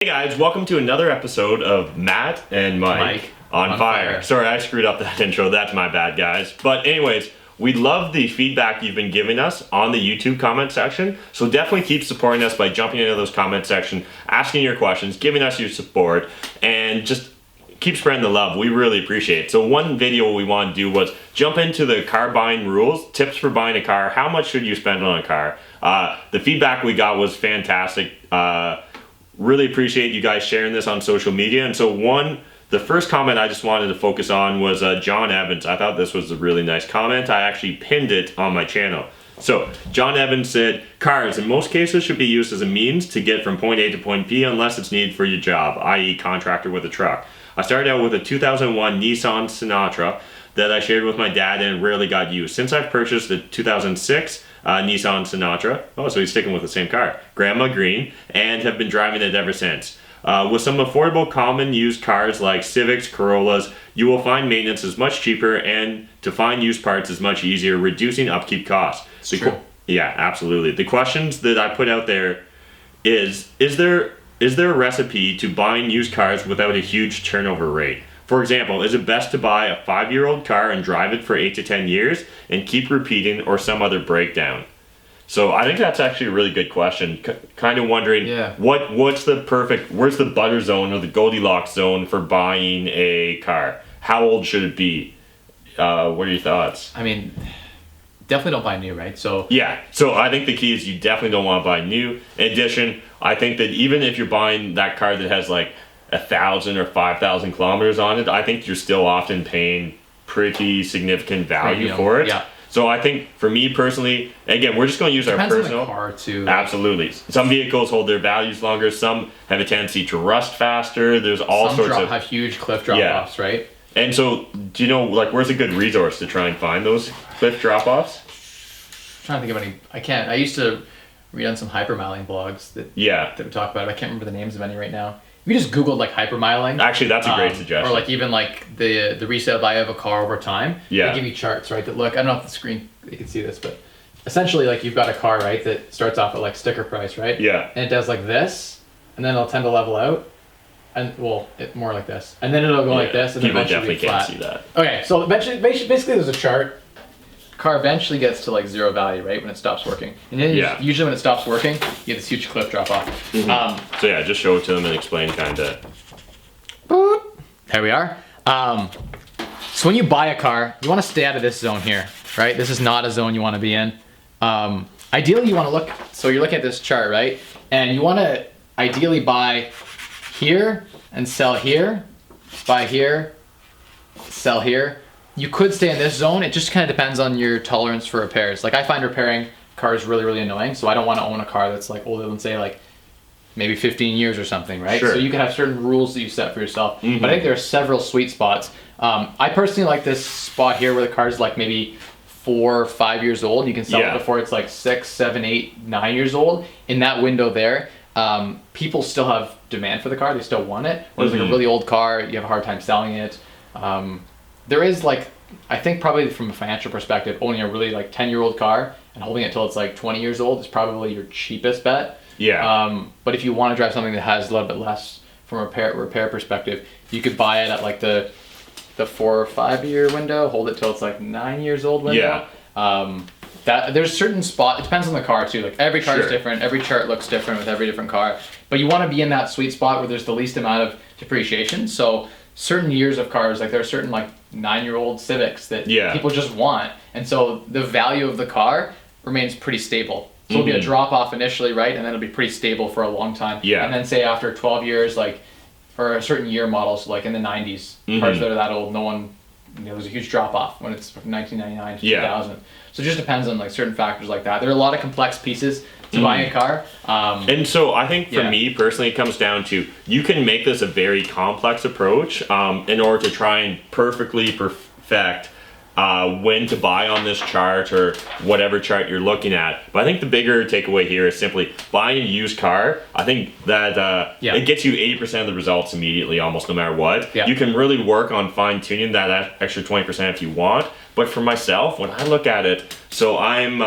Hey guys, welcome to another episode of Matt and Mike on fire. Sorry, I screwed up that intro. That's my bad, guys. But anyways, we love the feedback you've been giving us on the YouTube comment section. So definitely keep supporting us by jumping into those comment section, asking your questions, giving us your support, and just keep spreading the love. We really appreciate it. So one video we want to do was jump into the car buying rules, tips for buying a car. How much should you spend on a car? The feedback we got was fantastic. Really appreciate you guys sharing this on social media. And so the first comment I just wanted to focus on was John Evans. I thought this was a really nice comment. I actually pinned it on my channel. So John Evans said, cars in most cases should be used as a means to get from point A to point B unless it's needed for your job, i.e. contractor with a truck. I started out with a 2001 Nissan Sentra that I shared with my dad and rarely got used. Since I've purchased a 2006 Nissan Sentra, so he's sticking with the same car, Grandma Green, and have been driving it ever since. With some affordable common used cars like Civics, Corollas, you will find maintenance is much cheaper and to find used parts is much easier, reducing upkeep costs. Yeah, absolutely. The questions that I put out there is there a recipe to buying used cars without a huge turnover rate? For example, is it best to buy a 5-year-old car and drive it for 8 to 10 years and keep repeating, or some other breakdown? So I think that's actually a really good question. Kind of wondering, where's the butter zone or the Goldilocks zone for buying a car? How old should it be? What are your thoughts? I mean, definitely don't buy new, right? So I think the key is you definitely don't want to buy new. In addition, I think that even if you're buying that car that has like 1,000 or 5,000 kilometers on it, I think you're still often paying pretty significant value for it. Yeah. So I think for me personally, again, we're just going to use our personal. On the car too. Absolutely. Some vehicles hold their values longer. Some have a tendency to rust faster. There's all sorts of have huge cliff drop-offs, right? And so, do you know, like, where's a good resource to try and find those cliff drop-offs? I'm trying to think of any. I can't. I used to read on some hypermiling blogs that would talk about it. I can't remember the names of any right now. If you just Googled like hypermiling, actually that's a great suggestion. Or like even like the resale value of a car over time. They give you charts, right? That look. I don't know if the screen you can see this, but essentially like you've got a car, right, that starts off at like sticker price, right? Yeah. And it does like this, and then it'll tend to level out, and more like this, and then it'll go like this, and people then eventually definitely can't see that. Okay, so eventually, basically, there's a chart. Car eventually gets to like zero value, right, when it stops working. And then usually when it stops working, you get this huge cliff drop off. So yeah, just show it to them and explain kind of. There we are. So when you buy a car, you want to stay out of this zone here, right? This is not a zone you want to be in. Ideally, you want to look, so you're looking at this chart, right? And you want to ideally buy here and sell here, buy here, sell here. You could stay in this zone. It just kind of depends on your tolerance for repairs. Like I find repairing cars really, really annoying. So I don't want to own a car that's like older than say like maybe 15 years or something, right? Sure. So you can have certain rules that you set for yourself. But I think there are several sweet spots. I personally like this spot here where the car is like maybe 4 or 5 years old. You can sell it before it's like 6, 7, 8, 9 years old. In that window there, people still have demand for the car. They still want it. Whereas like a really old car, you have a hard time selling it. There is like, I think probably from a financial perspective, owning a really like 10-year-old car and holding it till it's like 20 years old is probably your cheapest bet. Yeah. But if you want to drive something that has a little bit less from a repair perspective, you could buy it at like the 4 or 5 year window, hold it till it's like 9 years old window. That there's certain spot. It depends on the car too. Like every car is different. Every chart looks different with every different car. But you want to be in that sweet spot where there's the least amount of depreciation. So certain years of cars, like there are certain like 9-year-old Civics that people just want, and so the value of the car remains pretty stable. So it'll be a drop off initially, right, and then it'll be pretty stable for a long time. Yeah. And then say after 12 years, like, or a certain year models, like in the 90s, cars that are that old, no one, there's a huge drop off when it's from 1999 to 2000. So it just depends on like certain factors like that. There are a lot of complex pieces to buying a car. And so I think for me personally, it comes down to, you can make this a very complex approach in order to try and perfectly perfect when to buy on this chart or whatever chart you're looking at. But I think the bigger takeaway here is simply buying a used car. I think that it gets you 80% of the results immediately, almost no matter what. You can really work on fine tuning that extra 20% if you want. But for myself, when I look at it, so I'm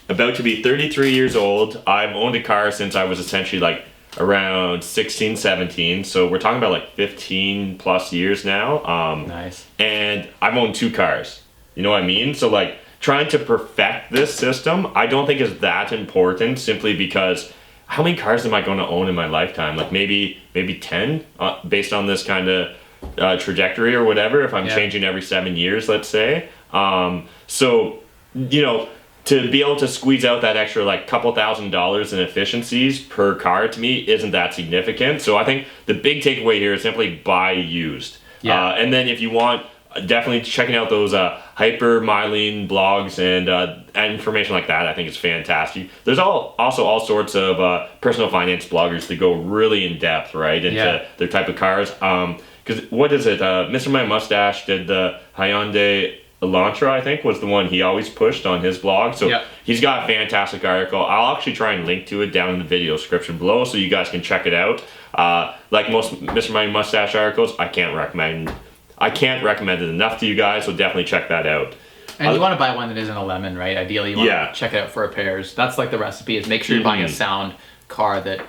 about to be 33 years old. I've owned a car since I was essentially like around 16, 17. So we're talking about like 15 plus years now. Nice. And I've owned 2 cars. You know what I mean? So like trying to perfect this system, I don't think is that important, simply because how many cars am I going to own in my lifetime? Like maybe 10 based on this kind of trajectory or whatever, if I'm changing every 7 years, let's say. So, you know, to be able to squeeze out that extra like couple $1,000s in efficiencies per car, to me isn't that significant. So I think the big takeaway here is simply buy used. And then if you want, definitely checking out those hypermiling blogs and information like that, I think is fantastic. There's also all sorts of personal finance bloggers that go really in depth, right, into their type of cars. Because what is it? Mr. My Mustache did the Hyundai Elantra, I think, was the one he always pushed on his blog. So he's got a fantastic article. I'll actually try and link to it down in the video description below so you guys can check it out. Like most Mr. My Mustache articles, I can't recommend it enough to you guys, so definitely check that out. And you want to buy one that isn't a lemon, right? Ideally, you want to check it out for repairs. That's like the recipe, is make sure you're buying a sound car that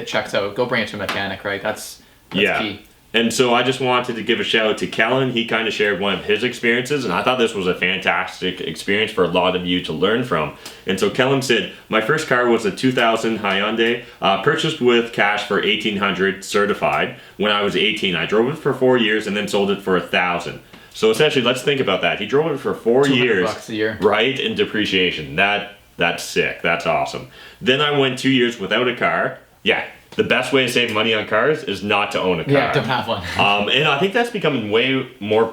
checks out. Go bring it to a mechanic, right? That's key. And so I just wanted to give a shout out to Kellen. He kind of shared one of his experiences, and I thought this was a fantastic experience for a lot of you to learn from. And so Kellen said, my first car was a 2000 Hyundai, purchased with cash for $1,800 certified. When I was 18, I drove it for 4 years and then sold it for $1,000. So essentially, let's think about that. He drove it for 4 years, $200 a year, right, in depreciation. That's sick. That's awesome. Then I went 2 years without a car. Yeah. The best way to save money on cars is not to own a car. Yeah, don't have one. And I think that's becoming way more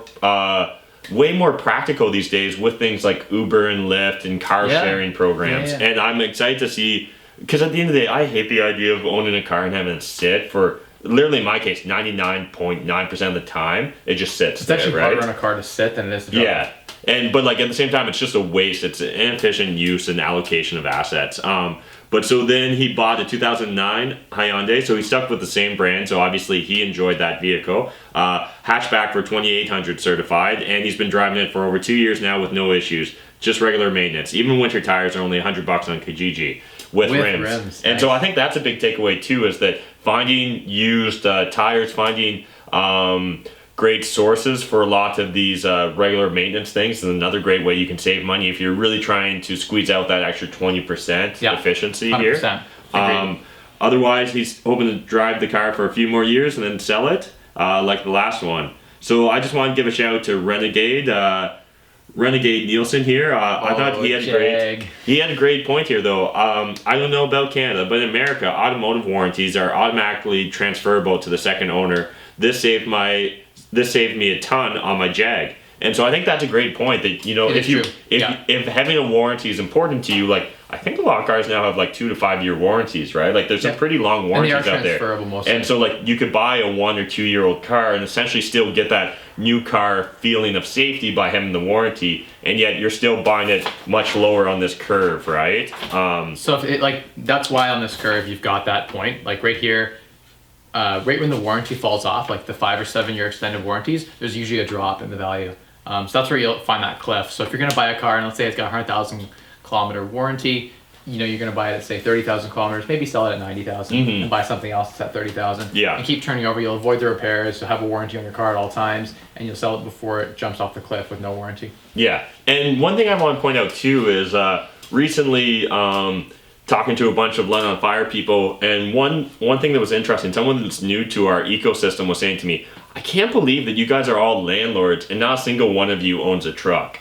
practical these days with things like Uber and Lyft and car sharing programs. And I'm excited to see, because at the end of the day, I hate the idea of owning a car and having it sit for, literally in my case, 99.9% of the time, it just sits. It's actually harder on a car to sit than it is to drive. Yeah. But like at the same time, it's just a waste. It's an inefficient use and allocation of assets. But so then he bought a 2009 Hyundai, so he stuck with the same brand, so obviously he enjoyed that vehicle. Hatchback for $2,800 certified, and he's been driving it for over 2 years now with no issues, just regular maintenance. Even winter tires are only $100 on Kijiji with rims. And so I think that's a big takeaway too, is that finding used tires, finding great sources for a lot of these regular maintenance things is another great way you can save money if you're really trying to squeeze out that extra 20% efficiency 100%. Here. Otherwise, he's hoping to drive the car for a few more years and then sell it, like the last one. So I just want to give a shout out to Renegade Nielsen here. I thought he had a great point here though. I don't know about Canada, but in America, automotive warranties are automatically transferable to the second owner. This saved me a ton on my Jag. And so I think that's a great point, that, you know, if having a warranty is important to you, like I think a lot of cars now have like 2 to 5 year warranties, right? Like there's some pretty long warranties out there. And so like you could buy a 1 or 2 year old car and essentially still get that new car feeling of safety by having the warranty, and yet you're still buying it much lower on this curve, right? So if it, like, that's why on this curve you've got that point, like right here, right when the warranty falls off, like the 5 or 7 year extended warranties, there's usually a drop in the value. So that's where you'll find that cliff. So if you're gonna buy a car and let's say it's got a 100,000 kilometer warranty, you know, you're gonna buy it at say 30,000 kilometers, maybe sell it at 90,000 and buy something else that's at 30,000. And keep turning over. You'll avoid the repairs. You'll have a warranty on your car at all times, and you'll sell it before it jumps off the cliff with no warranty. Yeah, and one thing I want to point out too is recently talking to a bunch of Len on Fire people, and one thing that was interesting, someone that's new to our ecosystem was saying to me, I can't believe that you guys are all landlords and not a single one of you owns a truck.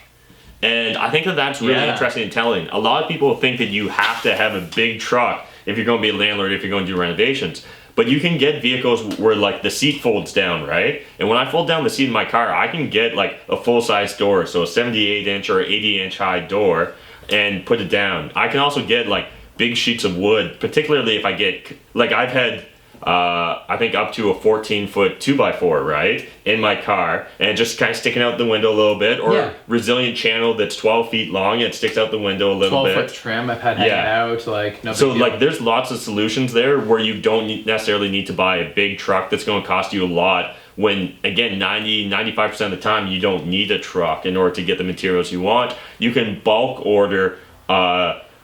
And I think that that's really interesting and telling. A lot of people think that you have to have a big truck if you're going to be a landlord, if you're going to do renovations. But you can get vehicles where like the seat folds down, right? And when I fold down the seat in my car, I can get like a full-size door, so a 78-inch or 80-inch high door, and put it down. I can also get like big sheets of wood, particularly if I get, like I've had, I think up to a 14-foot 2x4, right, in my car, and just kind of sticking out the window a little bit, or resilient channel that's 12 feet long and it sticks out the window a little bit. 12-foot trim I've had hanging out, like no big deal. Like there's lots of solutions there where you don't necessarily need to buy a big truck that's going to cost you a lot, when again 95% of the time you don't need a truck in order to get the materials you want. You can bulk order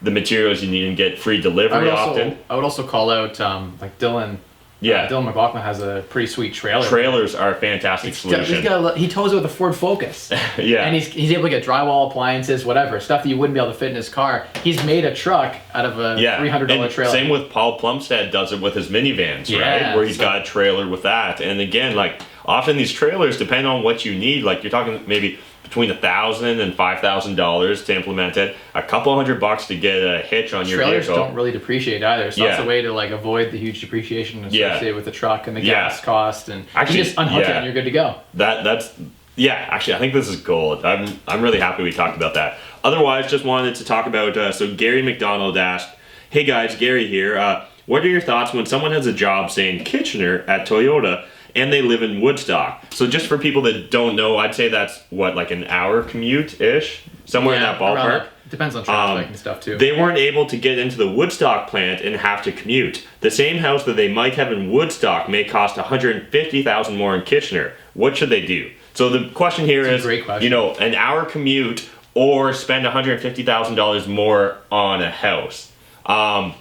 the materials you need and get free delivery often. I would also call out like Dylan. Yeah. Dylan McLaughlin has a pretty sweet trailer. Trailers are a fantastic solution. He tows it with a Ford Focus. Yeah. And he's able to get drywall, appliances, whatever, stuff that you wouldn't be able to fit in his car. He's made a truck out of a $300 trailer. Same with Paul Plumstead does it with his minivans, right? Where he's got a trailer with that. And again, like often these trailers depend on what you need. Like you're talking maybe between $1,000 and $5,000 to implement it, a couple $100 to get a hitch on your vehicle. Trailers don't really depreciate either, so that's a way to like avoid the huge depreciation associated with the truck and the gas cost, and actually, you just unhook it and you're good to go. Actually, I think this is gold. I'm really happy we talked about that. Otherwise, just wanted to talk about, so Gary McDonald asked, hey guys, Gary here, what are your thoughts when someone has a job, say in Kitchener at Toyota, and they live in Woodstock? So just for people that don't know, I'd say that's what, like an hour commute-ish? Somewhere in that ballpark? Depends on traffic and stuff too. They weren't able to get into the Woodstock plant and have to commute. The same house that they might have in Woodstock may cost $150,000 more in Kitchener. What should they do? So the question here is, you know, an hour commute or spend $150,000 more on a house. I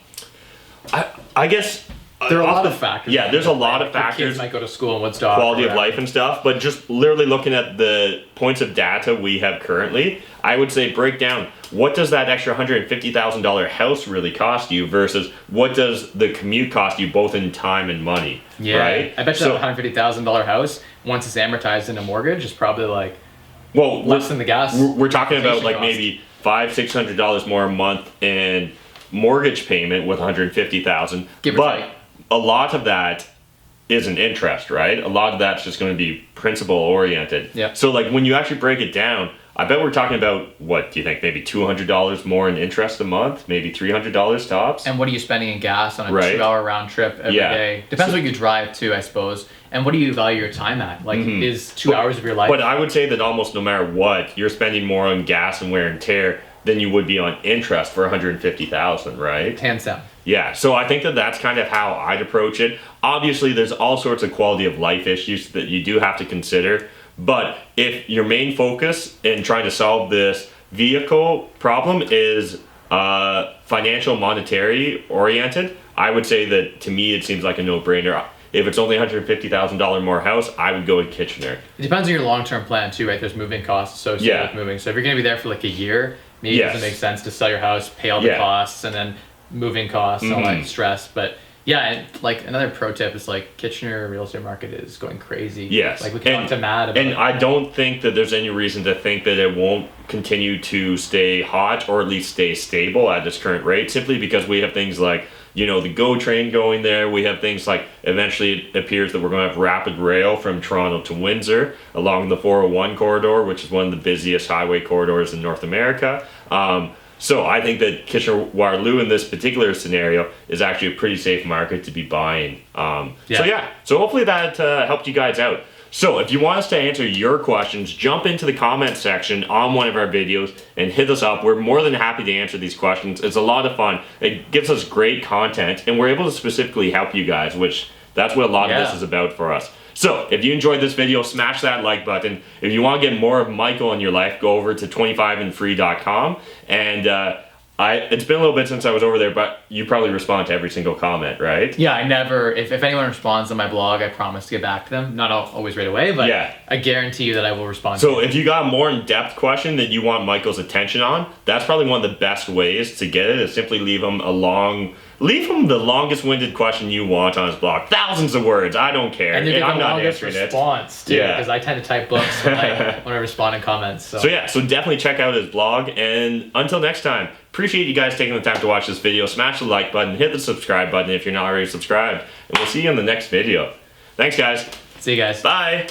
guess there are a lot of factors. Yeah, there's a lot of factors. Kids might go to school in Woodstock. Quality of life and stuff, but just literally looking at the points of data we have currently, I would say break down what does that extra $150,000 house really cost you versus what does the commute cost you, both in time and money. Yeah, right? I bet you that $150,000 house, once it's amortized in a mortgage, is probably like less than the gas. We're talking about like maybe $500-$600 more a month in mortgage payment with $150,000, but a lot of that isn't interest, right? A lot of that's just going to be principal oriented. Yeah. So like when you actually break it down, I bet we're talking about, what do you think, maybe $200 more in interest a month, maybe $300 tops? And what are you spending in gas on a 2-hour round trip every day? Depends what you drive too, I suppose. And what do you value your time at? Like, is 2 hours of your life? But I would say that almost no matter what, you're spending more on gas and wear and tear than you would be on interest for $150,000, right? Hands down. Yeah, so I think that that's kind of how I'd approach it. Obviously, there's all sorts of quality of life issues that you do have to consider, but if your main focus in trying to solve this vehicle problem is financial, monetary oriented, I would say that to me it seems like a no-brainer. If it's only $150,000 more house, I would go with Kitchener. It depends on your long-term plan too, right? There's moving costs associated with moving. So if you're going to be there for like a year, maybe it doesn't make sense to sell your house, pay all the costs, and then moving costs, all that stress. But yeah, and like another pro tip is like Kitchener real estate market is going crazy. Yes. Like we can talk to Matt about and I don't think that there's any reason to think that it won't continue to stay hot or at least stay stable at this current rate, simply because we have things like, you know, the GO train going there. We have things like, eventually it appears that we're going to have rapid rail from Toronto to Windsor along the 401 corridor, which is one of the busiest highway corridors in North America. So I think that Kitchener-Waterloo in this particular scenario is actually a pretty safe market to be buying. So hopefully that helped you guys out. So if you want us to answer your questions, jump into the comment section on one of our videos and hit us up. We're more than happy to answer these questions. It's a lot of fun. It gives us great content, and we're able to specifically help you guys, which that's what a lot of this is about for us. So if you enjoyed this video, smash that like button. If you want to get more of Michael in your life, go over to 25andfree.com. And it's been a little bit since I was over there, but you probably respond to every single comment, right? Yeah, I never, if anyone responds on my blog, I promise to get back to them. Not always right away, but I guarantee you that I will respond. So if you got a more in-depth question that you want Michael's attention on, that's probably one of the best ways to get it, is simply leave him the longest winded question you want on his blog. Thousands of words, I don't care. And you get I'm the not longest answering response too, because I tend to type books when I respond in comments. So definitely check out his blog, and until next time, appreciate you guys taking the time to watch this video. Smash the like button, hit the subscribe button if you're not already subscribed, and we'll see you in the next video. Thanks guys. See you guys. Bye.